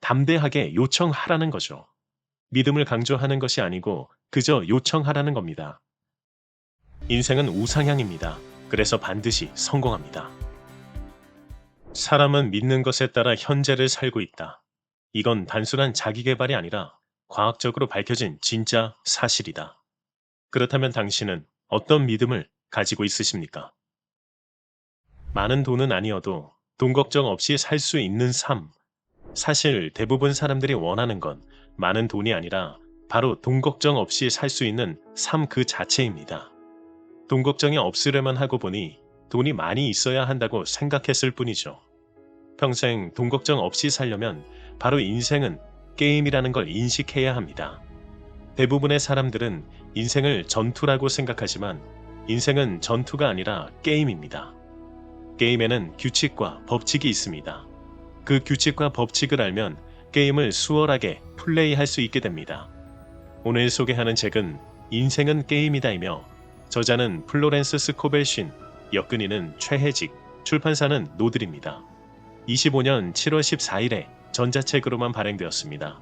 담대하게 요청하라는 거죠. 믿음을 강조하는 것이 아니고 그저 요청하라는 겁니다. 인생은 우상향입니다. 그래서 반드시 성공합니다. 사람은 믿는 것에 따라 현재를 살고 있다. 이건 단순한 자기계발이 아니라 과학적으로 밝혀진 진짜 사실이다. 그렇다면 당신은 어떤 믿음을 가지고 있으십니까? 많은 돈은 아니어도 돈 걱정 없이 살 수 있는 삶. 사실 대부분 사람들이 원하는 건 많은 돈이 아니라 바로 돈 걱정 없이 살 수 있는 삶 그 자체입니다. 돈 걱정이 없으려만 하고 보니 돈이 많이 있어야 한다고 생각했을 뿐이죠. 평생 돈 걱정 없이 살려면 바로 인생은 게임이라는 걸 인식해야 합니다. 대부분의 사람들은 인생을 전투라고 생각하지만 인생은 전투가 아니라 게임입니다. 게임에는 규칙과 법칙이 있습니다. 그 규칙과 법칙을 알면 게임을 수월하게 플레이할 수 있게 됩니다. 오늘 소개하는 책은 인생은 게임이다이며 저자는 플로렌스 스코벨 쉰, 역근이는 최혜직, 출판사는 노들입니다. 25년 7월 14일에 전자책으로만 발행되었습니다.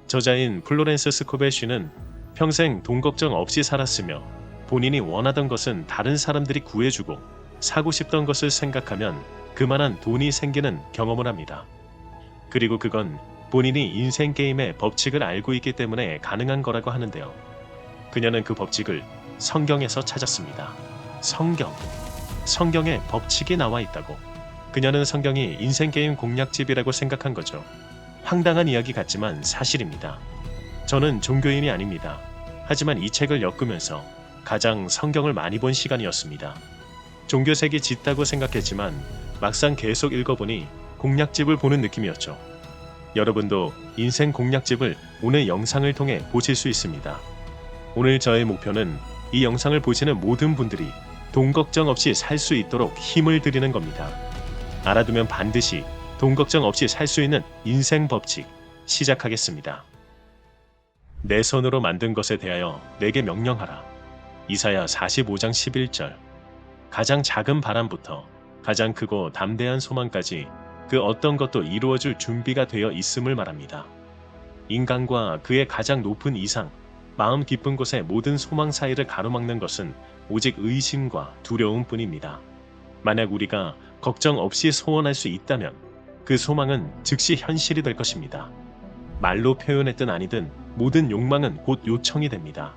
저자인 플로렌스 스코벨 쉰은 평생 돈 걱정 없이 살았으며 본인이 원하던 것은 다른 사람들이 구해주고 사고 싶던 것을 생각하면 그만한 돈이 생기는 경험을 합니다. 그리고 그건 본인이 인생 게임의 법칙을 알고 있기 때문에 가능한 거라고 하는데요. 그녀는 그 법칙을 성경에서 찾았습니다. 성경에 법칙이 나와 있다고. 그녀는 성경이 인생 게임 공략집이라고 생각한 거죠. 황당한 이야기 같지만 사실입니다. 저는 종교인이 아닙니다. 하지만 이 책을 엮으면서 가장 성경을 많이 본 시간이었습니다. 종교색이 짙다고 생각했지만 막상 계속 읽어보니 공략집을 보는 느낌이었죠. 여러분도 인생 공략집을 오늘 영상을 통해 보실 수 있습니다. 오늘 저의 목표는 이 영상을 보시는 모든 분들이 돈 걱정 없이 살 수 있도록 힘을 드리는 겁니다. 알아두면 반드시 돈 걱정 없이 살 수 있는 인생 법칙 시작하겠습니다. 내 손으로 만든 것에 대하여 내게 명령하라. 이사야 45장 11절. 가장 작은 바람부터 가장 크고 담대한 소망까지 그 어떤 것도 이루어줄 준비가 되어 있음을 말합니다. 인간과 그의 가장 높은 이상, 마음 깊은 곳의 모든 소망 사이를 가로막는 것은 오직 의심과 두려움뿐입니다. 만약 우리가 걱정 없이 소원할 수 있다면 그 소망은 즉시 현실이 될 것입니다. 말로 표현했든 아니든 모든 욕망은 곧 요청이 됩니다.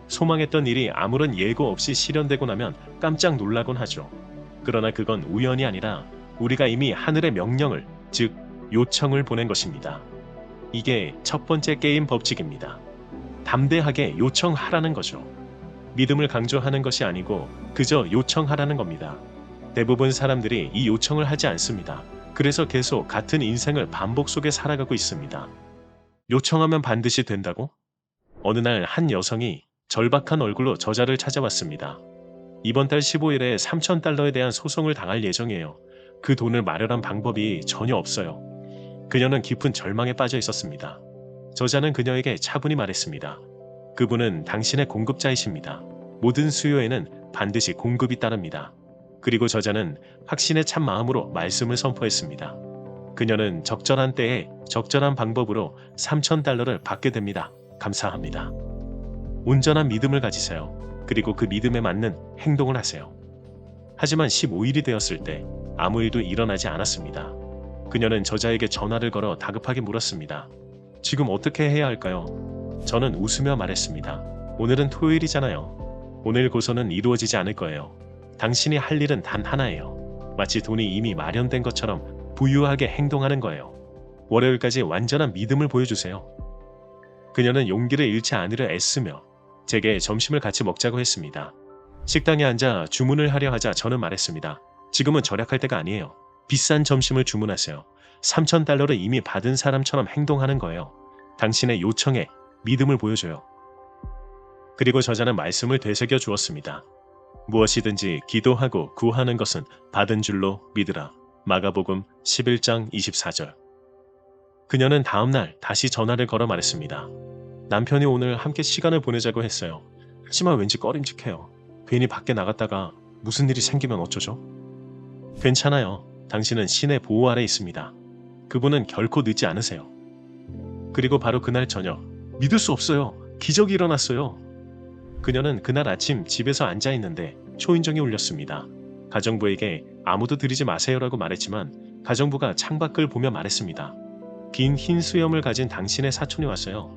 소망했던 일이 아무런 예고 없이 실현되고 나면 깜짝 놀라곤 하죠. 그러나 그건 우연이 아니라 우리가 이미 하늘의 명령을, 즉 요청을 보낸 것입니다. 이게 첫 번째 게임 법칙입니다. 담대하게 요청하라는 거죠. 믿음을 강조하는 것이 아니고 그저 요청하라는 겁니다. 대부분 사람들이 이 요청을 하지 않습니다. 그래서 계속 같은 인생을 반복 속에 살아가고 있습니다. 요청하면 반드시 된다고? 어느 날 한 여성이 절박한 얼굴로 저자를 찾아왔습니다. 이번 달 15일에 3,000달러에 대한 소송을 당할 예정이에요. 그 돈을 마련한 방법이 전혀 없어요. 그녀는 깊은 절망에 빠져 있었습니다. 저자는 그녀에게 차분히 말했습니다. 그분은 당신의 공급자이십니다. 모든 수요에는 반드시 공급이 따릅니다. 그리고 저자는 확신에 찬 마음으로 말씀을 선포했습니다. 그녀는 적절한 때에 적절한 방법으로 3,000달러를 받게 됩니다. 감사합니다. 온전한 믿음을 가지세요. 그리고 그 믿음에 맞는 행동을 하세요. 하지만 15일이 되었을 때 아무 일도 일어나지 않았습니다. 그녀는 저자에게 전화를 걸어 다급하게 물었습니다. 지금 어떻게 해야 할까요? 저는 웃으며 말했습니다. 오늘은 토요일이잖아요. 오늘 고소는 이루어지지 않을 거예요. 당신이 할 일은 단 하나예요. 마치 돈이 이미 마련된 것처럼 부유하게 행동하는 거예요. 월요일까지 완전한 믿음을 보여주세요. 그녀는 용기를 잃지 않으려 애쓰며 제게 점심을 같이 먹자고 했습니다. 식당에 앉아 주문을 하려 하자 저는 말했습니다. 지금은 절약할 때가 아니에요. 비싼 점심을 주문하세요. 3,000달러를 이미 받은 사람처럼 행동하는 거예요. 당신의 요청에 믿음을 보여줘요. 그리고 저자는 말씀을 되새겨 주었습니다. 무엇이든지 기도하고 구하는 것은 받은 줄로 믿으라. 마가복음 11장 24절. 그녀는 다음날 다시 전화를 걸어 말했습니다. 남편이 오늘 함께 시간을 보내자고 했어요. 하지만 왠지 꺼림칙해요. 괜히 밖에 나갔다가 무슨 일이 생기면 어쩌죠? 괜찮아요. 당신은 신의 보호 아래 있습니다. 그분은 결코 늦지 않으세요. 그리고 바로 그날 저녁, 믿을 수 없어요. 기적이 일어났어요. 그녀는 그날 아침 집에서 앉아 있는데 초인종이 울렸습니다. 가정부에게 아무도 들이지 마세요라고 말했지만 가정부가 창밖을 보며 말했습니다. 긴 흰 수염을 가진 당신의 사촌이 왔어요.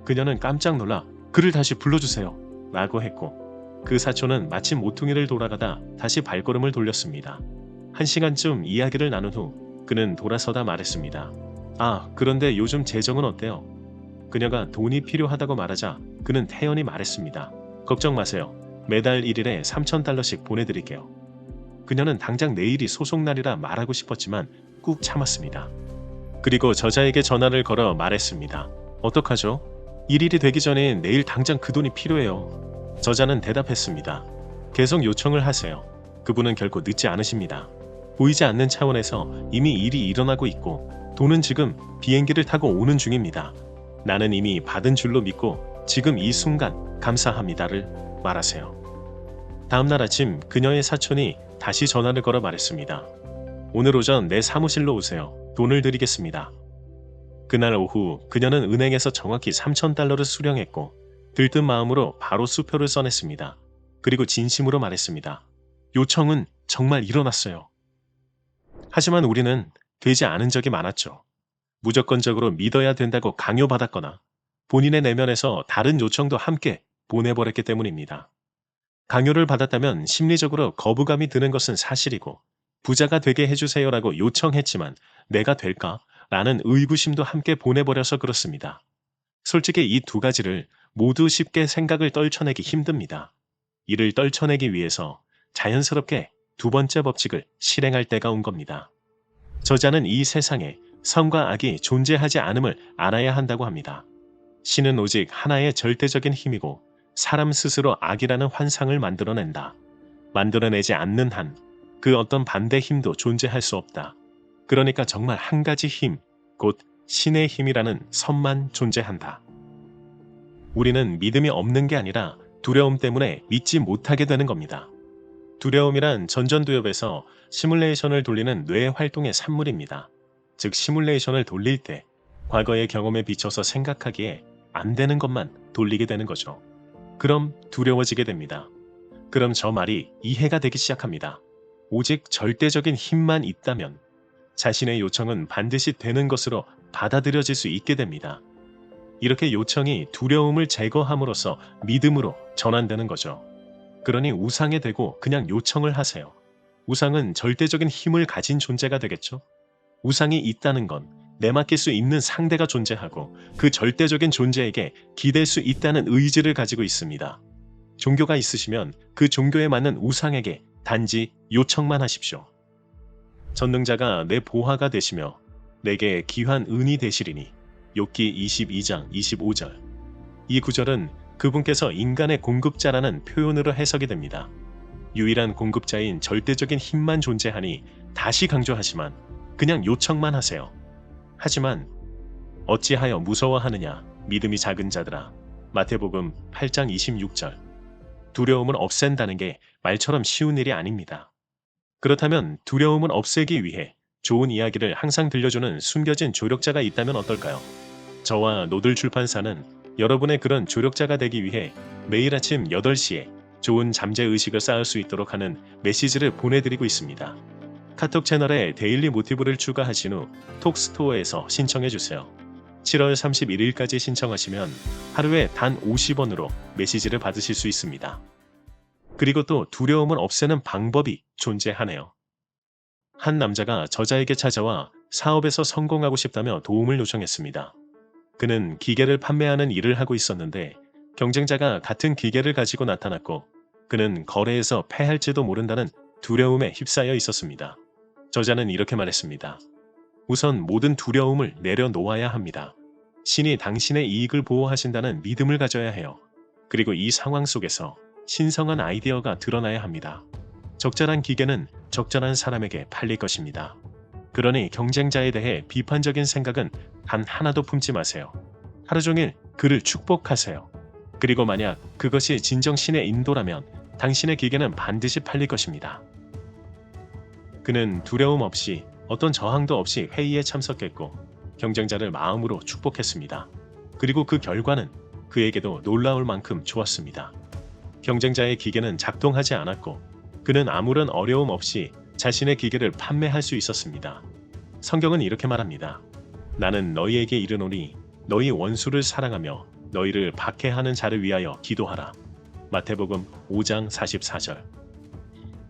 그녀는 깜짝 놀라 그를 다시 불러주세요 라고 했고 그 사촌은 마침 모퉁이를 돌아가다 다시 발걸음을 돌렸습니다. 1시간쯤 이야기를 나눈 후 그는 돌아서다 말했습니다. 아, 그런데 요즘 재정은 어때요? 그녀가 돈이 필요하다고 말하자 그는 태연히 말했습니다. 걱정 마세요. 매달 1일에 $3,000씩 보내드릴게요. 그녀는 당장 내일이 소송날이라 말하고 싶었지만 꾹 참았습니다. 그리고 저자에게 전화를 걸어 말했습니다. 어떡하죠? 1일이 되기 전에 내일 당장 그 돈이 필요해요. 저자는 대답했습니다. 계속 요청을 하세요. 그분은 결코 늦지 않으십니다. 보이지 않는 차원에서 이미 일이 일어나고 있고 돈은 지금 비행기를 타고 오는 중입니다. 나는 이미 받은 줄로 믿고 지금 이 순간 감사합니다를 말하세요. 다음날 아침 그녀의 사촌이 다시 전화를 걸어 말했습니다. 오늘 오전 내 사무실로 오세요. 돈을 드리겠습니다. 그날 오후 그녀는 은행에서 정확히 $3,000를 수령했고 들뜬 마음으로 바로 수표를 써냈습니다. 그리고 진심으로 말했습니다. 요청은 정말 일어났어요. 하지만 우리는 되지 않은 적이 많았죠. 무조건적으로 믿어야 된다고 강요받았거나 본인의 내면에서 다른 요청도 함께 보내버렸기 때문입니다. 강요를 받았다면 심리적으로 거부감이 드는 것은 사실이고 부자가 되게 해주세요라고 요청했지만 내가 될까? 라는 의구심도 함께 보내버려서 그렇습니다. 솔직히 이 두 가지를 모두 쉽게 생각을 떨쳐내기 힘듭니다. 이를 떨쳐내기 위해서 자연스럽게 두 번째 법칙을 실행할 때가 온 겁니다. 저자는 이 세상에 선과 악이 존재하지 않음을 알아야 한다고 합니다. 신은 오직 하나의 절대적인 힘이고 사람 스스로 악이라는 환상을 만들어낸다. 만들어내지 않는 한 그 어떤 반대 힘도 존재할 수 없다. 그러니까 정말 한 가지 힘, 곧 신의 힘이라는 선만 존재한다. 우리는 믿음이 없는 게 아니라 두려움 때문에 믿지 못하게 되는 겁니다. 두려움이란 전전두엽에서 시뮬레이션을 돌리는 뇌 활동의 산물입니다. 즉 시뮬레이션을 돌릴 때 과거의 경험에 비춰서 생각하기에 안 되는 것만 돌리게 되는 거죠. 그럼 두려워지게 됩니다. 그럼 저 말이 이해가 되기 시작합니다. 오직 절대적인 힘만 있다면 자신의 요청은 반드시 되는 것으로 받아들여질 수 있게 됩니다. 이렇게 요청이 두려움을 제거함으로써 믿음으로 전환되는 거죠. 그러니 우상에 대고 그냥 요청을 하세요. 우상은 절대적인 힘을 가진 존재가 되겠죠. 우상이 있다는 건 내맡길 수 있는 상대가 존재하고 그 절대적인 존재에게 기댈 수 있다는 의지를 가지고 있습니다. 종교가 있으시면 그 종교에 맞는 우상에게 단지 요청만 하십시오. 전능자가 내 보화가 되시며 내게 귀한 은이 되시리니 욥기 22장 25절. 이 구절은 그분께서 인간의 공급자라는 표현으로 해석이 됩니다. 유일한 공급자인 절대적인 힘만 존재하니 다시 강조하지만 그냥 요청만 하세요. 하지만 어찌하여 무서워하느냐 믿음이 작은 자들아. 마태복음 8장 26절. 두려움을 없앤다는 게 말처럼 쉬운 일이 아닙니다. 그렇다면 두려움을 없애기 위해 좋은 이야기를 항상 들려주는 숨겨진 조력자가 있다면 어떨까요? 저와 노들 출판사는 여러분의 그런 조력자가 되기 위해 매일 아침 8시에 좋은 잠재의식을 쌓을 수 있도록 하는 메시지를 보내드리고 있습니다. 카톡 채널에 데일리 모티브를 추가하신 후 톡스토어에서 신청해주세요. 7월 31일까지 신청하시면 하루에 단 50원으로 메시지를 받으실 수 있습니다. 그리고 또 두려움을 없애는 방법이 존재하네요. 한 남자가 저자에게 찾아와 사업에서 성공하고 싶다며 도움을 요청했습니다. 그는 기계를 판매하는 일을 하고 있었는데 경쟁자가 같은 기계를 가지고 나타났고 그는 거래에서 패할지도 모른다는 두려움에 휩싸여 있었습니다. 저자는 이렇게 말했습니다. 우선 모든 두려움을 내려놓아야 합니다. 신이 당신의 이익을 보호하신다는 믿음을 가져야 해요. 그리고 이 상황 속에서 신성한 아이디어가 드러나야 합니다. 적절한 기계는 적절한 사람에게 팔릴 것입니다. 그러니 경쟁자에 대해 비판적인 생각은 단 하나도 품지 마세요. 하루 종일 그를 축복하세요. 그리고 만약 그것이 진정 신의 인도라면 당신의 기계는 반드시 팔릴 것입니다. 그는 두려움 없이 어떤 저항도 없이 회의에 참석했고 경쟁자를 마음으로 축복했습니다. 그리고 그 결과는 그에게도 놀라울 만큼 좋았습니다. 경쟁자의 기계는 작동하지 않았고 그는 아무런 어려움 없이 자신의 기계를 판매할 수 있었습니다. 성경은 이렇게 말합니다. 나는 너희에게 이르노니 너희 원수를 사랑하며 너희를 박해하는 자를 위하여 기도하라. 마태복음 5장 44절.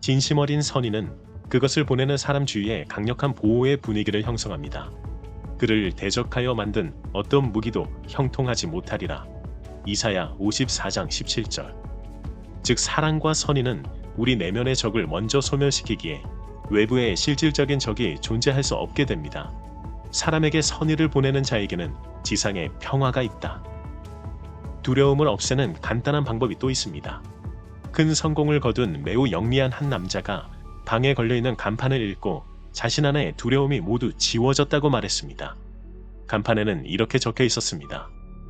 진심 어린 선의는 그것을 보내는 사람 주위에 강력한 보호의 분위기를 형성합니다. 그를 대적하여 만든 어떤 무기도 형통하지 못하리라. 이사야 54장 17절. 즉 사랑과 선의는 우리 내면의 적을 먼저 소멸시키기에 외부의 실질적인 적이 존재할 수 없게 됩니다. 사람에게 선의를 보내는 자에게는 지상에 평화가 있다. 두려움을 없애는 간단한 방법이 또 있습니다. 큰 성공을 거둔 매우 영리한 한 남자가 방에 걸려있는 간판을 읽고 자신 안에 두려움이 모두 지워졌다고 말했습니다. 간판에는 이렇게 적혀 있었습니다.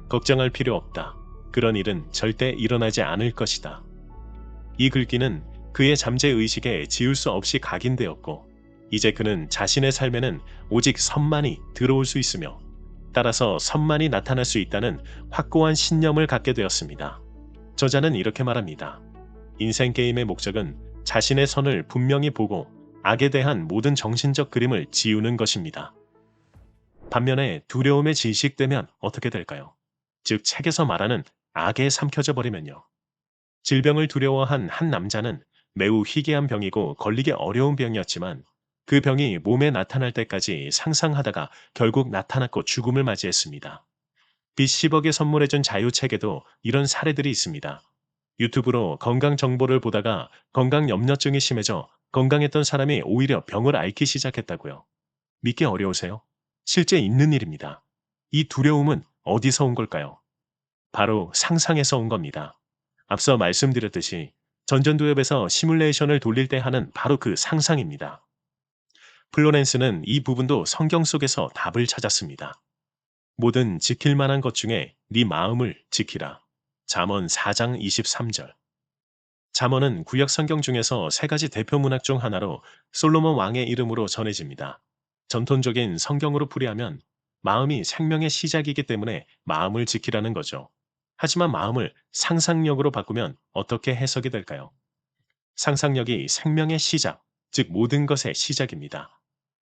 걱정할 필요 없다. 그런 일은 절대 일어나지 않을 것이다. 이 글귀는 그의 잠재의식에 지울 수 없이 각인되었고 이제 그는 자신의 삶에는 오직 선만이 들어올 수 있으며 따라서 선만이 나타날 수 있다는 확고한 신념을 갖게 되었습니다. 저자는 이렇게 말합니다. 인생 게임의 목적은 자신의 선을 분명히 보고 악에 대한 모든 정신적 그림을 지우는 것입니다. 반면에 두려움에 질식되면 어떻게 될까요? 즉 책에서 말하는 악에 삼켜져 버리면요. 질병을 두려워한 한 남자는 매우 희귀한 병이고 걸리기 어려운 병이었지만 그 병이 몸에 나타날 때까지 상상하다가 결국 나타났고 죽음을 맞이했습니다. 빚 10억에 선물해준 자유책에도 이런 사례들이 있습니다. 유튜브로 건강 정보를 보다가 건강 염려증이 심해져 건강했던 사람이 오히려 병을 앓기 시작했다고요. 믿기 어려우세요? 실제 있는 일입니다. 이 두려움은 어디서 온 걸까요? 바로 상상에서 온 겁니다. 앞서 말씀드렸듯이 전전두엽에서 시뮬레이션을 돌릴 때 하는 바로 그 상상입니다. 플로렌스는 이 부분도 성경 속에서 답을 찾았습니다. 모든 지킬 만한 것 중에 네 마음을 지키라. 잠언 4장 23절. 잠언은 구약 성경 중에서 세 가지 대표 문학 중 하나로 솔로몬 왕의 이름으로 전해집니다. 전통적인 성경으로 풀이하면 마음이 생명의 시작이기 때문에 마음을 지키라는 거죠. 하지만 마음을 상상력으로 바꾸면 어떻게 해석이 될까요? 상상력이 생명의 시작, 즉 모든 것의 시작입니다.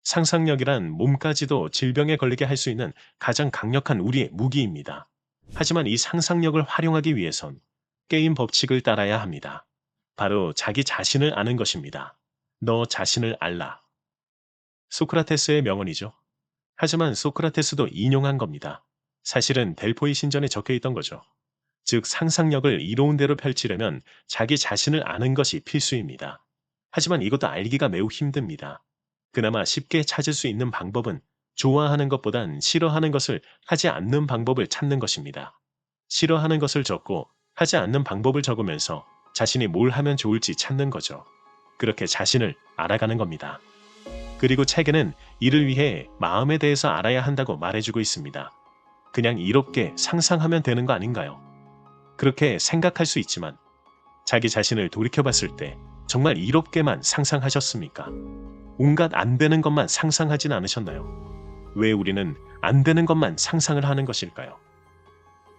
상상력이란 몸까지도 질병에 걸리게 할 수 있는 가장 강력한 우리의 무기입니다. 하지만 이 상상력을 활용하기 위해선 게임 법칙을 따라야 합니다. 바로 자기 자신을 아는 것입니다. 너 자신을 알라. 소크라테스의 명언이죠. 하지만 소크라테스도 인용한 겁니다. 사실은 델포이 신전에 적혀 있던 거죠. 즉 상상력을 이로운 대로 펼치려면 자기 자신을 아는 것이 필수입니다. 하지만 이것도 알기가 매우 힘듭니다. 그나마 쉽게 찾을 수 있는 방법은 좋아하는 것보단 싫어하는 것을 하지 않는 방법을 찾는 것입니다. 싫어하는 것을 적고 하지 않는 방법을 적으면서 자신이 뭘 하면 좋을지 찾는 거죠. 그렇게 자신을 알아가는 겁니다. 그리고 책에는 이를 위해 마음에 대해서 알아야 한다고 말해주고 있습니다. 그냥 이롭게 상상하면 되는 거 아닌가요? 그렇게 생각할 수 있지만 자기 자신을 돌이켜봤을 때 정말 이롭게만 상상하셨습니까? 온갖 안 되는 것만 상상하진 않으셨나요? 왜 우리는 안 되는 것만 상상을 하는 것일까요?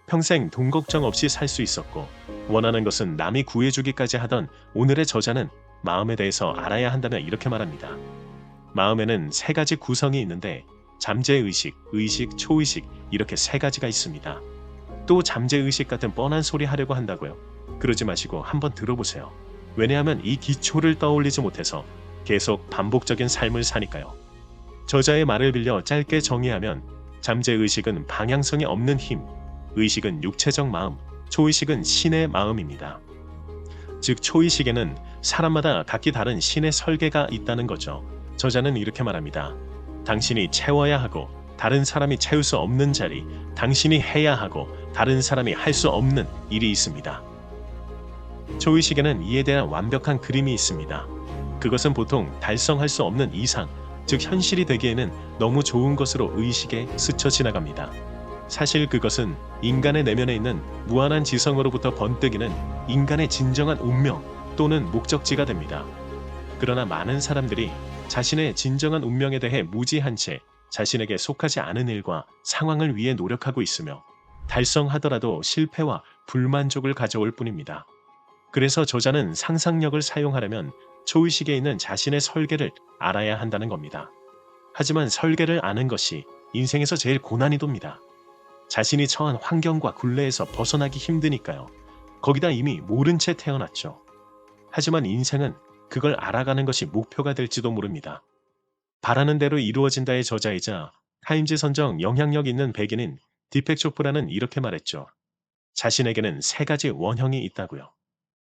평생 돈 걱정 없이 살 수 있었고 원하는 것은 남이 구해주기까지 하던 오늘의 저자는 마음에 대해서 알아야 한다며 이렇게 말합니다. 마음에는 세 가지 구성이 있는데 잠재의식, 의식, 초의식 이렇게 세 가지가 있습니다. 또 잠재의식 같은 뻔한 소리 하려고 한다고요? 그러지 마시고 한번 들어보세요. 왜냐하면 이 기초를 떠올리지 못해서 계속 반복적인 삶을 사니까요. 저자의 말을 빌려 짧게 정의하면 잠재의식은 방향성이 없는 힘, 의식은 육체적 마음, 초의식은 신의 마음입니다. 즉 초의식에는 사람마다 각기 다른 신의 설계가 있다는 거죠. 저자는 이렇게 말합니다. 당신이 채워야 하고 다른 사람이 채울 수 없는 자리, 당신이 해야 하고 다른 사람이 할 수 없는 일이 있습니다. 초의식에는 이에 대한 완벽한 그림이 있습니다. 그것은 보통 달성할 수 없는 이상, 즉 현실이 되기에는 너무 좋은 것으로 의식에 스쳐 지나갑니다. 사실 그것은 인간의 내면에 있는 무한한 지성으로부터 번뜩이는 인간의 진정한 운명 또는 목적지가 됩니다. 그러나 많은 사람들이 자신의 진정한 운명에 대해 무지한 채 자신에게 속하지 않은 일과 상황을 위해 노력하고 있으며 달성하더라도 실패와 불만족을 가져올 뿐입니다. 그래서 저자는 상상력을 사용하려면 초의식에 있는 자신의 설계를 알아야 한다는 겁니다. 하지만 설계를 아는 것이 인생에서 제일 고난이도입니다. 자신이 처한 환경과 굴레에서 벗어나기 힘드니까요. 거기다 이미 모른 채 태어났죠. 하지만 인생은 그걸 알아가는 것이 목표가 될지도 모릅니다. 바라는 대로 이루어진다의 저자이자 타임즈 선정 영향력 있는 백인인 디펙 초프라는 이렇게 말했죠. 자신에게는 3가지 원형이 있다고요.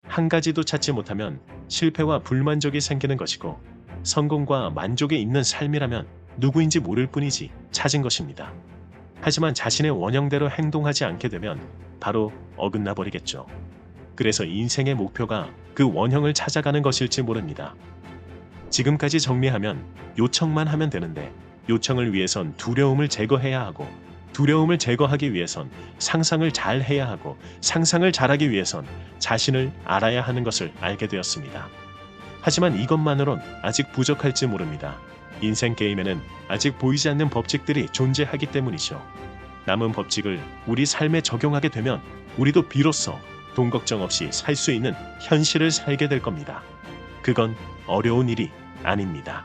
한 가지도 찾지 못하면 실패와 불만족이 생기는 것이고, 성공과 만족에 있는 삶이라면 누구인지 모를 뿐이지 찾은 것입니다. 하지만 자신의 원형대로 행동하지 않게 되면 바로 어긋나 버리겠죠. 그래서 인생의 목표가 그 원형을 찾아가는 것일지 모릅니다. 지금까지 정리하면 요청만 하면 되는데, 요청을 위해선 두려움을 제거해야 하고, 두려움을 제거하기 위해선 상상을 잘 해야 하고, 상상을 잘하기 위해선 자신을 알아야 하는 것을 알게 되었습니다. 하지만 이것만으론 아직 부족할지 모릅니다. 인생 게임에는 아직 보이지 않는 법칙들이 존재하기 때문이죠. 남은 법칙을 우리 삶에 적용하게 되면 우리도 비로소 돈 걱정 없이 살 수 있는 현실을 살게 될 겁니다. 그건 어려운 일이 아닙니다.